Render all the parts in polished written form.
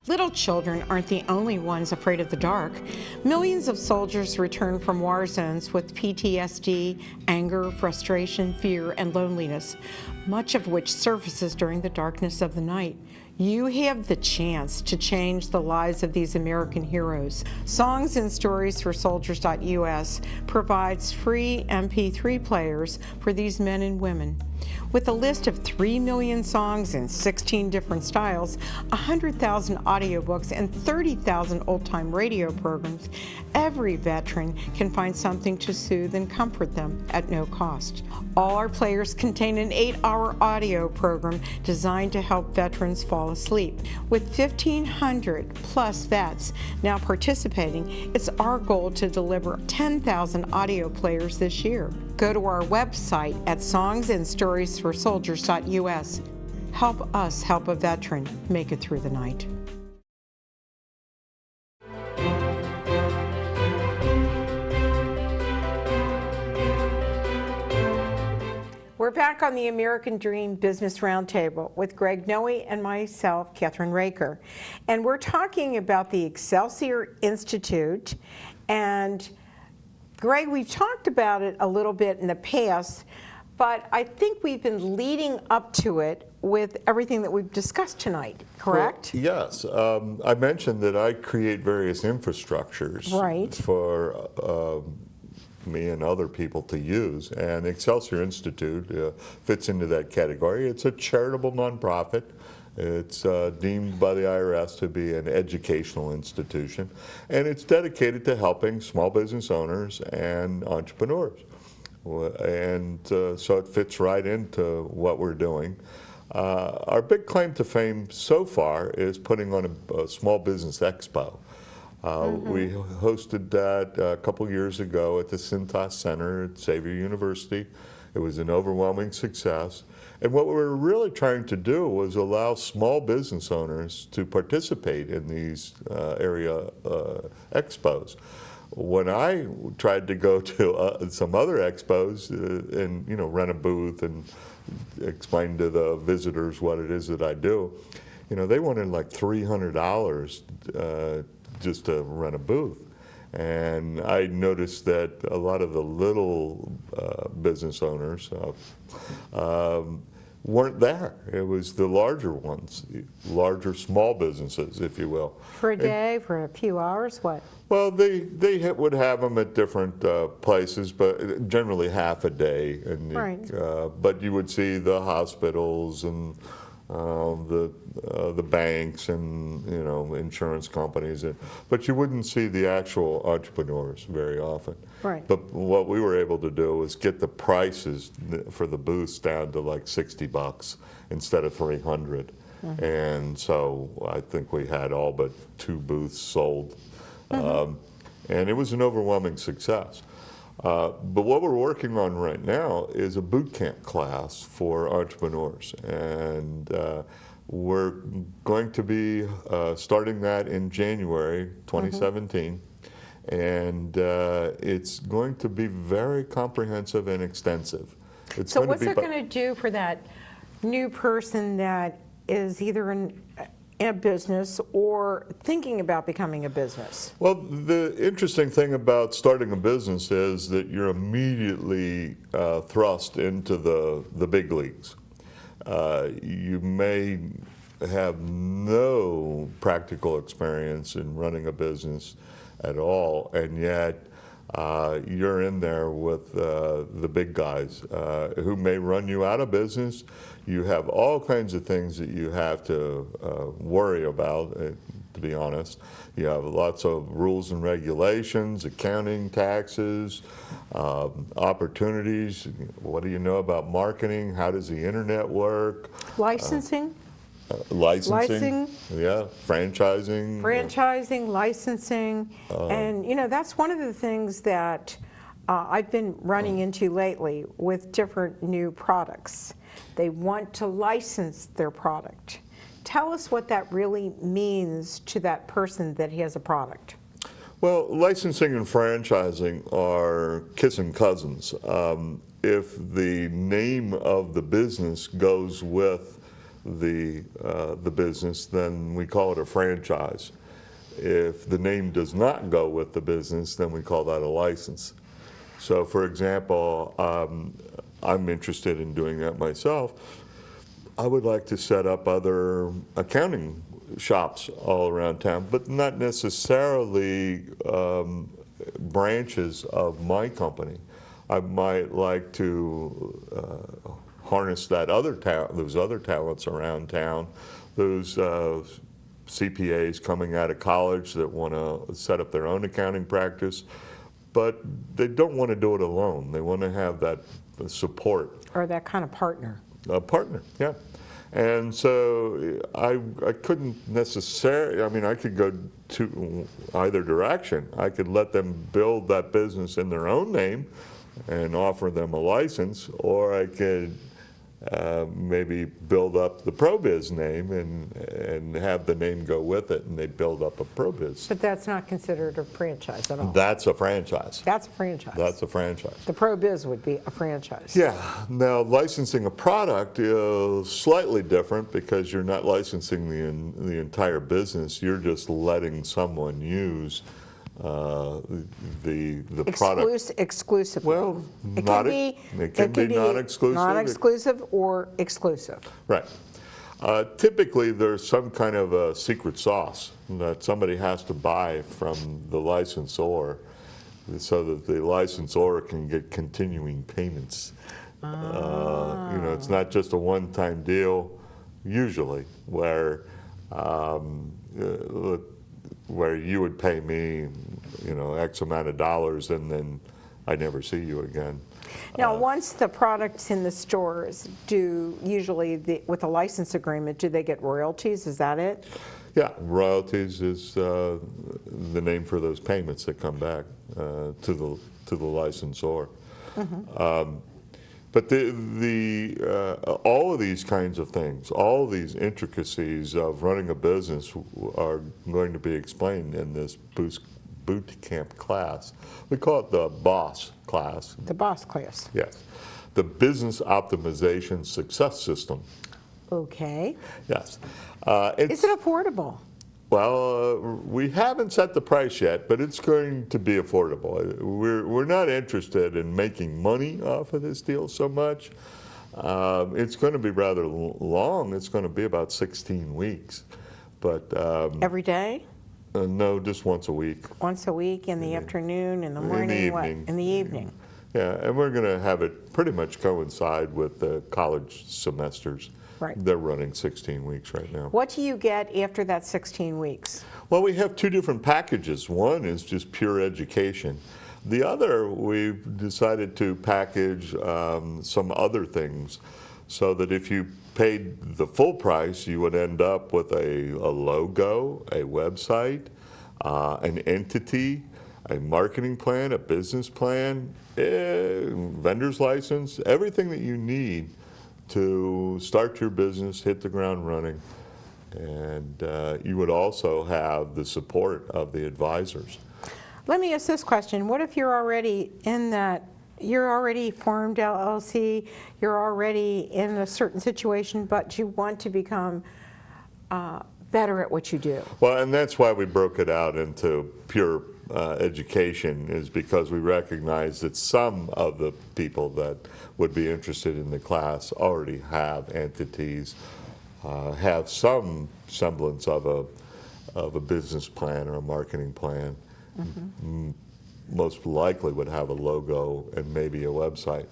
Little children aren't the only ones afraid of the dark. Millions of soldiers return from war zones with PTSD, anger, frustration, fear, and loneliness, much of which surfaces during the darkness of the night. You have the chance to change the lives of these American heroes. Songs and Stories for Soldiers.us provides free MP3 players for these men and women. With a list of 3 million songs in 16 different styles, 100,000 audiobooks, and 30,000 old-time radio programs, every veteran can find something to soothe and comfort them at no cost. All our players contain an 8-hour audio program designed to help veterans fall asleep. With 1,500 plus vets now participating, it's our goal to deliver 10,000 audio players this year. Go to our website at songsandstoriesforsoldiers.us. Help us help a veteran make it through the night. We're back on the American Dream Business Roundtable with Greg Noe and myself, Kathryn Raaker. And we're talking about the Excelsior Institute. And Greg, we've talked about it a little bit in the past, but I think we've been leading up to it with everything that we've discussed tonight, correct? Well, yes. I mentioned that I create various infrastructures for me and other people to use, and Excelsior Institute fits into that category. It's a charitable nonprofit. It's deemed by the IRS to be an educational institution, and it's dedicated to helping small business owners and entrepreneurs. And so it fits right into what we're doing. Our big claim to fame so far is putting on a small business expo. We hosted that a couple years ago at the Cintas Center at Xavier University. It was an overwhelming success. And what we were really trying to do was allow small business owners to participate in these area expos. When I tried to go to some other expos and rent a booth and explain to the visitors what it is that I do, they wanted like $300 just to rent a booth. And I noticed that a lot of the little business owners weren't there. It was the larger ones, larger small businesses, if you will. For a day, for a few hours, what? Well, they would have them at different places, but generally half a day. And but you would see the hospitals and the banks and insurance companies, but you wouldn't see the actual entrepreneurs very often. Right. But what we were able to do was get the prices for the booths down to like $60 instead of $300, and so I think we had all but 2 booths sold, and it was an overwhelming success. But what we're working on right now is a boot camp class for entrepreneurs, and we're going to be starting that in January 2017, and it's going to be very comprehensive and extensive. So what's it going to do for that new person that is either in a business or thinking about becoming a business? Well, the interesting thing about starting a business is that you're immediately thrust into the big leagues. You may have no practical experience in running a business at all, and yet you're in there with the big guys who may run you out of business. You have all kinds of things that you have to worry about, to be honest. You have lots of rules and regulations, accounting, taxes, opportunities. What do you know about marketing? How does the internet work? Licensing? Licensing, yeah, franchising. Franchising, licensing, and that's one of the things that I've been running into lately with different new products. They want to license their product. Tell us what that really means to that person that has a product. Well, licensing and franchising are kissing cousins. If the name of the business goes with the business, then we call it a franchise. If the name does not go with the business, then we call that a license. So, for example, I'm interested in doing that myself. I would like to set up other accounting shops all around town, but not necessarily branches of my company. I might like to harness that those other talents around town, those CPAs coming out of college that want to set up their own accounting practice, but they don't want to do it alone. They want to have that support. Or that kind of partner. A partner, yeah. And so I couldn't necessarily, I mean, I could go to either direction. I could let them build that business in their own name and offer them a license, or I could maybe build up the ProBiz name and have the name go with it, and they build up a ProBiz. But that's not considered a franchise at all. That's a franchise. That's a franchise. That's a franchise. The ProBiz would be a franchise. Yeah. Now, licensing a product is slightly different because you're not licensing the entire business. You're just letting someone use the product. Exclusively. Well, it can be non-exclusive. Non-exclusive or exclusive. Right. Typically, there's some kind of a secret sauce that somebody has to buy from the licensor so that the licensor can get continuing payments. You know, it's not just a one-time deal, usually, where you would pay me, you know, X amount of dollars, and then I never see you again. Now, once the product's in the stores, with a license agreement, do they get royalties? Is that it? Yeah, royalties is the name for those payments that come back to the licensor. Mm-hmm. But all of these kinds of things, all these intricacies of running a business are going to be explained in this boot camp class. We call it the BOSS class. The BOSS class. Yes. The Business Optimization Success System. Okay. Yes. Is it affordable? Well, we haven't set the price yet, but it's going to be affordable. We're not interested in making money off of this deal so much. It's going to be rather long. It's going to be about 16 weeks. But every day? No, just once a week. Once a week, in the afternoon, in the morning? In the evening. In the evening. Yeah, and we're going to have it pretty much coincide with the college semesters. Right. They're running 16 weeks right now. What do you get after that 16 weeks? Well, we have two different packages. One is just pure education. The other, we've decided to package some other things so that if you paid the full price, you would end up with a logo, a website, an entity, a marketing plan, a business plan, vendor's license, everything that you need to start your business, hit the ground running. And you would also have the support of the advisors. Let me ask this question. What if you're already in that, you're already formed LLC, you're already in a certain situation, but you want to become better at what you do? Well, and that's why we broke it out into pure education, is because we recognize that some of the people that would be interested in the class already have entities, have some semblance of a business plan or a marketing plan. Mm-hmm. Most likely would have a logo and maybe a website.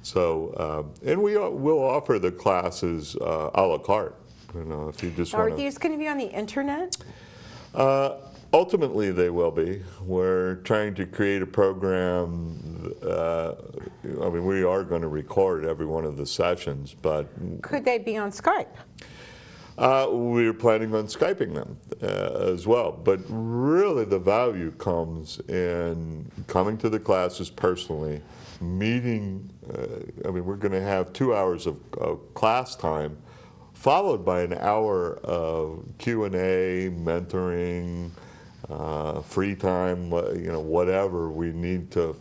So, and we'll offer the classes a la carte. You know, if you just Are these going to be on the internet? Ultimately, they will be. We're trying to create a program. I mean, we are going to record every one of the sessions, but could they be on Skype? We're planning on Skyping them as well. But really, the value comes in coming to the classes personally, meeting. I mean, we're going to have 2 hours of class time, followed by an hour of Q&A, mentoring, free time, you know, whatever we need to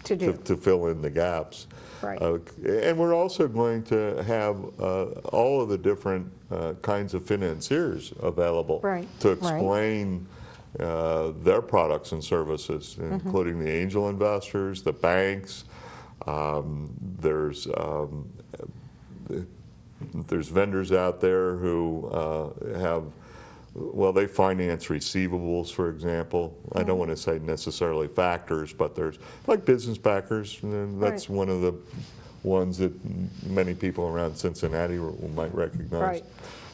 to fill in the gaps. Right. And we're also going to have all of the different kinds of financiers available to explain their products and services, including the angel investors, the banks. There's vendors out there who they finance receivables, for example. I don't want to say necessarily factors, but there's like business backers, and that's one of the ones that many people around Cincinnati might recognize. Right.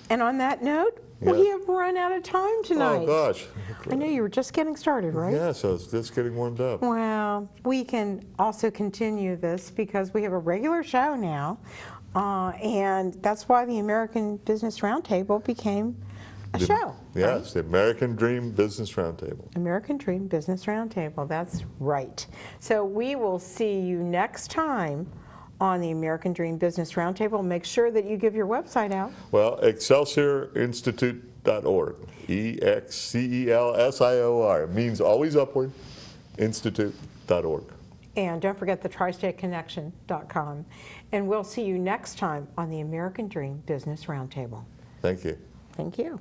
And on that note, we have run out of time tonight. Oh, gosh. I know you were just getting started, right? Yeah, so it's just getting warmed up. Well, we can also continue this because we have a regular show now, and that's why the American Business Roundtable became a show. Yes, the American Dream Business Roundtable. American Dream Business Roundtable, that's right. So we will see you next time on the American Dream Business Roundtable. Make sure that you give your website out. Well, ExcelsiorInstitute.org. EXCELSIOR. It means always upward. Institute.org. And don't forget the TriStateConnection.com. And we'll see you next time on the American Dream Business Roundtable. Thank you. Thank you.